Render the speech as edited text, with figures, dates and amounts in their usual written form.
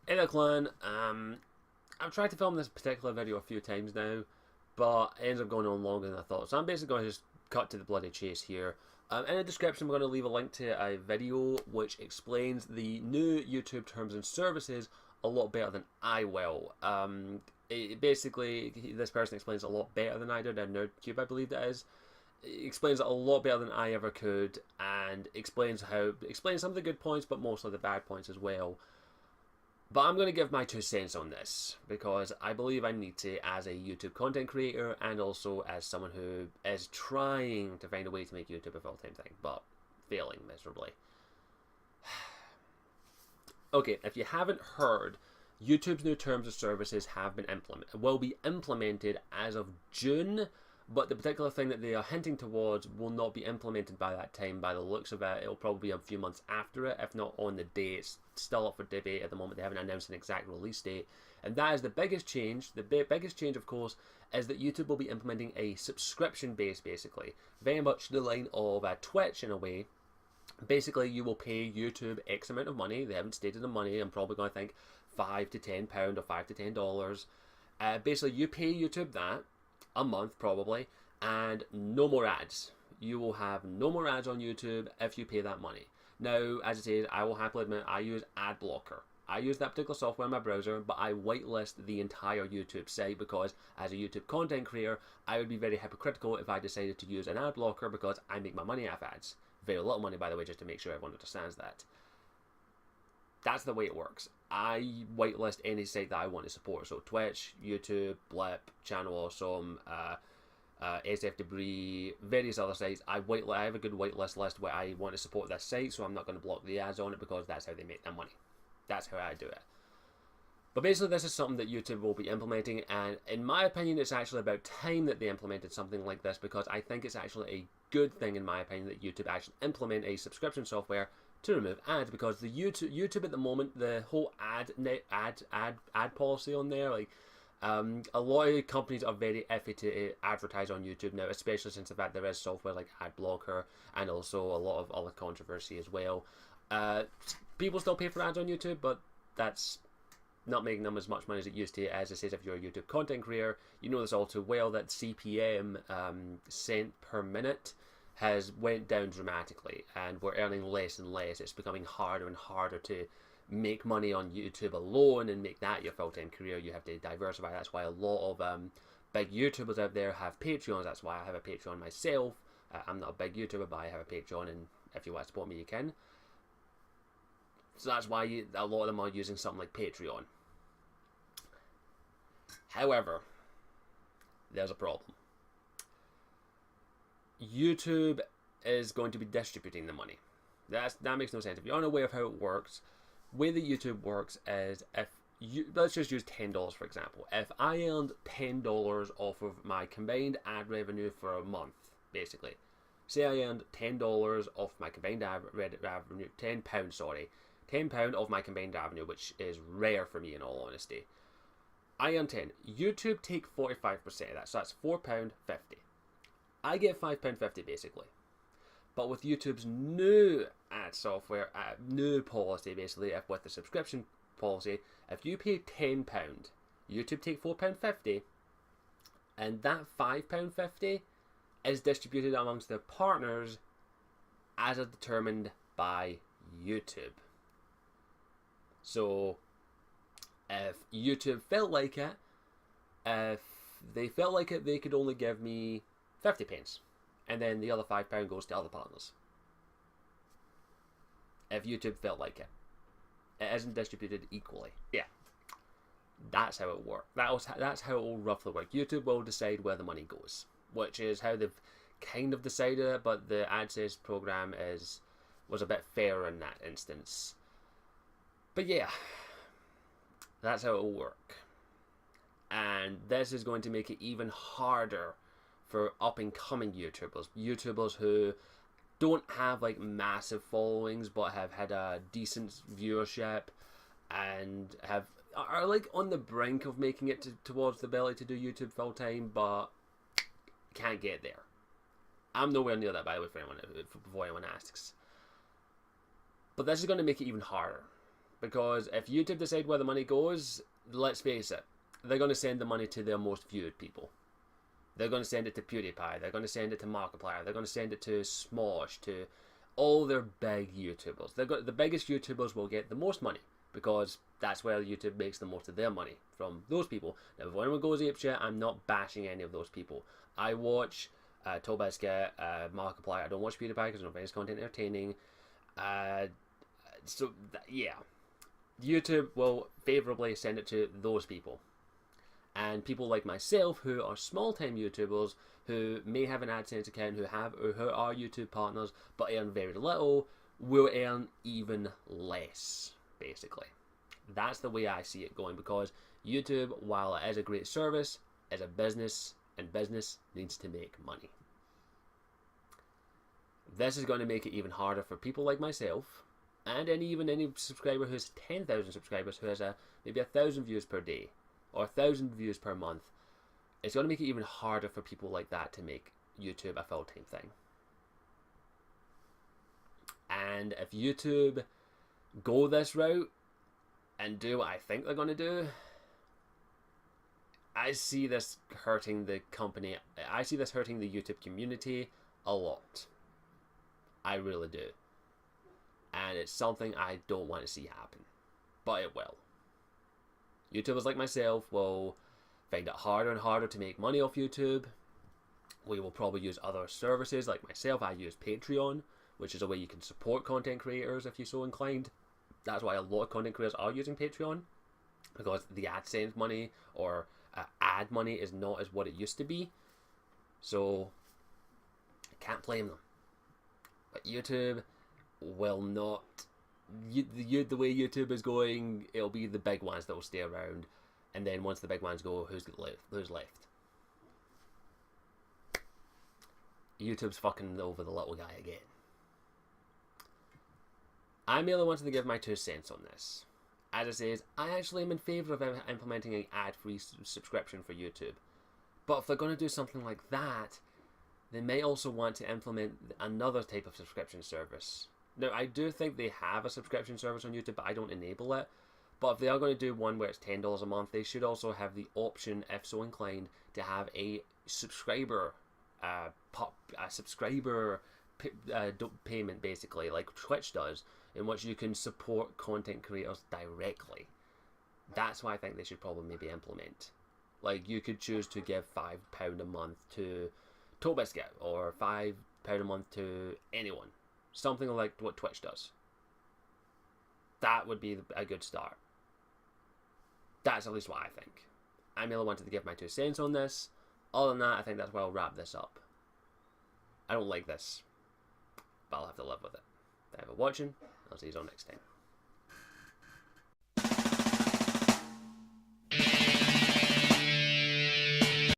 Hey there, clan. I've tried to film this particular video a few times now, but it ends up going on longer than I thought. So I'm basically going to just cut to the bloody chase here. In the description, I'm going to leave a link to a video which explains the new YouTube terms and services a lot better than I will. Basically, this person explains it a lot better than I did. NerdCube, I believe that is. It explains it a lot better than I ever could, and explains some of the good points, but mostly the bad points as well. But I'm going to give my 2 cents on this because I believe I need to as a YouTube content creator and also as someone who is trying to find a way to make YouTube a full-time thing, but failing miserably. Okay, if you haven't heard, YouTube's new terms of services will be implemented as of June, but the particular thing that they are hinting towards will not be implemented by that time. By the looks of it, it'll probably be a few months after it, if not on the day. It's still up for debate at the moment. They haven't announced an exact release date, and that is the biggest change. The biggest change, of course, is that YouTube will be implementing a subscription base, basically, very much the line of Twitch in a way. Basically, you will pay YouTube X amount of money. They haven't stated the money. I'm probably going to think £5 to £10 or $5 to $10. Basically, you pay YouTube that a month probably, and no more ads. You will have no more ads on YouTube if you pay that money. Now, as it is, I will happily admit I use ad blocker. I use that particular software in my browser, but I whitelist the entire YouTube site because as a YouTube content creator, I would be very hypocritical if I decided to use an ad blocker because I make my money off ads. Very little money, by the way, just to make sure everyone understands that. That's the way it works. I whitelist any site that I want to support. So Twitch, YouTube, Blip, Channel Awesome, SF Debris, various other sites. I have a good whitelist list where I want to support this site, so I'm not going to block the ads on it because that's how they make their money. That's how I do it. But basically, this is something that YouTube will be implementing, and in my opinion, it's actually about time that they implemented something like this because I think it's actually a good thing, in my opinion, that YouTube actually implement a subscription software to remove ads because the YouTube at the moment, the whole ad policy on there, like a lot of companies are very iffy to advertise on YouTube now, especially since the fact there is software like ad blocker and also a lot of other controversy as well. People still pay for ads on YouTube, but that's not making them as much money as it used to. As I said, if you're a YouTube content creator, you know this all too well that CPM, cent per minute, has went down dramatically, and we're earning less and less. It's becoming harder and harder to make money on YouTube alone and make that your full-time career. You have to diversify. That's why a lot of big YouTubers out there have Patreons. That's why I have a Patreon myself. I'm not a big YouTuber, but I have a Patreon, and if you want to support me, you can. So that's why a lot of them are using something like Patreon. However, there's a problem. YouTube is going to be distributing the money. That makes no sense. If you're unaware of how it works, the way that YouTube works is let's just use $10 for example. If I earned $10 off of my combined ad revenue for a month, basically, say I earned $10 off my combined ad revenue, £10, sorry, £10 off my combined revenue, which is rare for me in all honesty. I earn 10. YouTube take 45% of that, so that's £4.50. I get £5.50 basically. But with YouTube's new ad software, new policy basically, with the subscription policy, if you pay £10, YouTube take £4.50, and that £5.50 is distributed amongst their partners as is determined by YouTube. So if YouTube felt like it, they could only give me 50p, and then the other £5 goes to other partners. If YouTube felt like it, it isn't distributed equally. Yeah, that's how it works. That's how it will roughly work. YouTube will decide where the money goes, which is how they've kind of decided it. But the AdSense program was a bit fairer in that instance. But yeah, that's how it will work. And this is going to make it even harder for up-and-coming YouTubers who don't have like massive followings but have had a decent viewership and are like on the brink of making it towards the ability to do YouTube full-time but can't get there. I'm nowhere near that, by the way, before anyone asks. But this is going to make it even harder Because if YouTube decide where the money goes, let's face it, they're going to send the money to their most viewed people. They're going to send it to PewDiePie, they're going to send it to Markiplier, they're going to send it to Smosh, to all their big YouTubers. The biggest YouTubers will get the most money, because that's where YouTube makes the most of their money, from those people. Now, if anyone goes apeshit, I'm not bashing any of those people. I watch ToadBiscuit, Markiplier. I don't watch PewDiePie because I don't find his content entertaining. Yeah. YouTube will favourably send it to those people. And people like myself, who are small-time YouTubers, who may have an AdSense account, who are YouTube partners, but earn very little, will earn even less, basically. That's the way I see it going, because YouTube, while it is a great service, is a business, and business needs to make money. This is going to make it even harder for people like myself, and any subscriber who has 10,000 subscribers, who has maybe 1,000 views per day, or 1,000 views per month. It's going to make it even harder for people like that to make YouTube a full-time thing. And if YouTube go this route and do what I think they're going to do, I see this hurting the company. I see this hurting the YouTube community a lot. I really do. And it's something I don't want to see happen. But it will. YouTubers like myself will find it harder and harder to make money off YouTube. We will probably use other services. Like myself, I use Patreon, which is a way you can support content creators if you're so inclined. That's why a lot of content creators are using Patreon, because the AdSense money or ad money is not as what it used to be. So I can't blame them. But YouTube will not. The way YouTube is going, it'll be the big ones that will stay around, and then once the big ones go, who's left? YouTube's fucking over the little guy again. I merely wanted to give my 2 cents on this. As I said, I actually am in favour of implementing an ad-free subscription for YouTube. But if they're going to do something like that, they may also want to implement another type of subscription service. Now, I do think they have a subscription service on YouTube, but I don't enable it. But if they are going to do one where it's $10 a month, they should also have the option, if so inclined, to have a subscriber payment, basically, like Twitch does, in which you can support content creators directly. That's what I think they should probably maybe implement. Like, you could choose to give £5 a month to ToadBiscuit, or £5 a month to anyone. Something like what Twitch does. That would be a good start. That's at least what I think. I merely wanted to give my 2 cents on this. Other than that, I think that's where I'll wrap this up. I don't like this, but I'll have to live with it. Thank you for watching. I'll see you all next time.